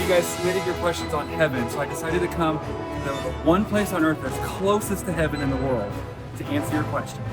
you guys submitted your questions on heaven, so I decided to come to the one place on earth that's closest to heaven in the world to answer your questions.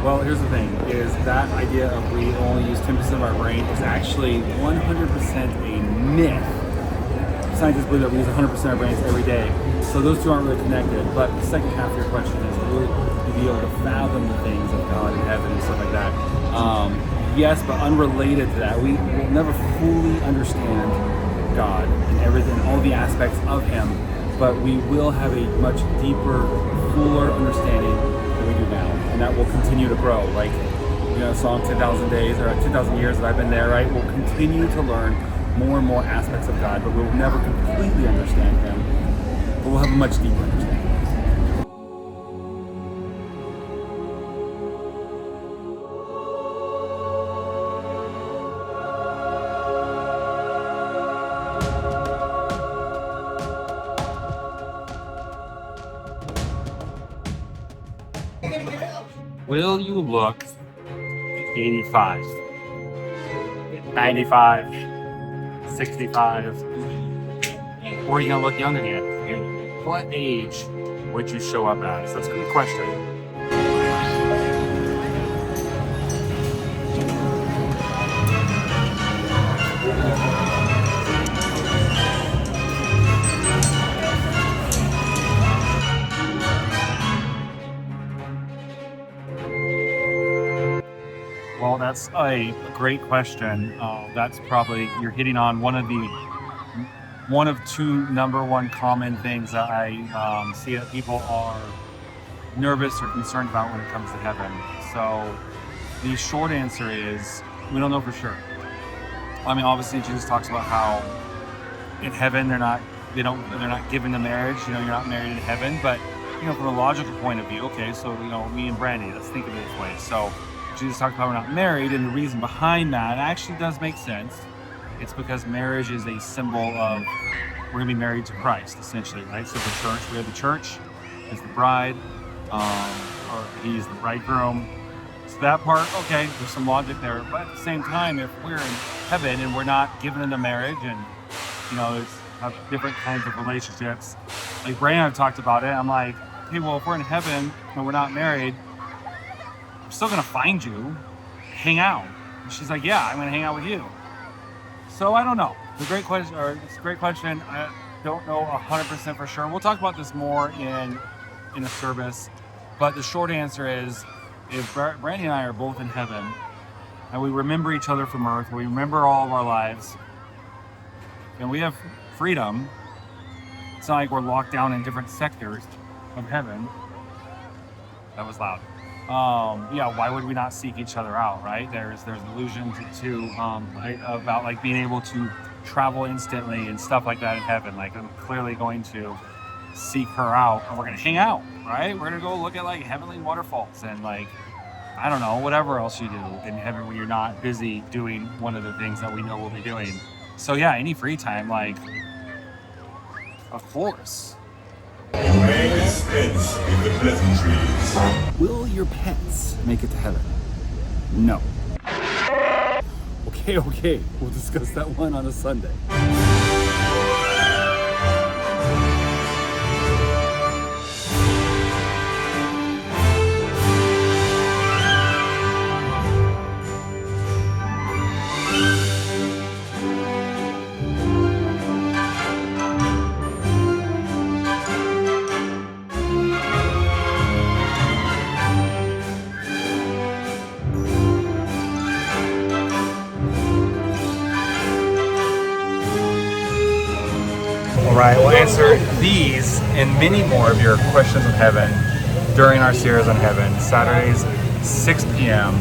Well, here's the thing, is that idea of we only use 10% of our brain is actually 100% a myth. Scientists believe that we use 100% of our brains every day. So those two aren't really connected. But the second half of your question is, will you be able to fathom the things of God and heaven and stuff like that? Yes, but unrelated to that, we will never fully understand God and everything, all the aspects of Him. But we will have a much deeper, fuller understanding than we do now. And that will continue to grow. Like, you know, song 10,000 days or 10,000 years that I've been there, right? We'll continue to learn more and more aspects of God, but we'll never completely understand Him. But we'll have a much deeper understanding. Will you look 85, 95, 65, or are you gonna look young again? And what age would you show up as? That's a good question. Well, that's a great question. That's probably, you're hitting on one of two number one common things that I see that people are nervous or concerned about when it comes to heaven. So the short answer is we don't know for sure. I mean, obviously Jesus talks about how in heaven they're not given to marriage. You know, you're not married in heaven. But you know, from a logical point of view, okay, so you know, me and Brandy, let's think of it this way. So Jesus talked about we're not married, and the reason behind that actually does make sense. It's because marriage is a symbol of we're going to be married to Christ, essentially, right? So the church, we have the church as the bride, or He's the bridegroom. So that part, okay, there's some logic there. But at the same time, if we're in heaven and we're not given into marriage, and you know, have different kinds of relationships, like Bray and I've talked about it. I'm like, hey, well, if we're in heaven and we're not married, I'm still gonna find you, hang out. And she's like, yeah, I'm gonna hang out with you. So I don't know. It's a great question. I don't know 100% for sure. We'll talk about this more in a service. But the short answer is, if Brandy and I are both in heaven, and we remember each other from earth, we remember all of our lives, and we have freedom. It's not like we're locked down in different sectors of heaven. That was loud. Yeah, why would we not seek each other out, right? There's illusions too about like being able to travel instantly and stuff like that in heaven. Like, I'm clearly going to seek her out, and we're gonna hang out, right? We're gonna go look at like heavenly waterfalls and like, I don't know, whatever else you do in heaven when you're not busy doing one of the things that we know we'll be doing. So yeah, any free time, like, of course. You may dispense with the pleasantries. Will your pets make it to heaven? No. Okay, we'll discuss that one on a Sunday. All right, we'll answer these and many more of your questions of heaven during our series on heaven, Saturdays, 6 p.m.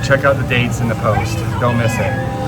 Check out the dates in the post. Don't miss it.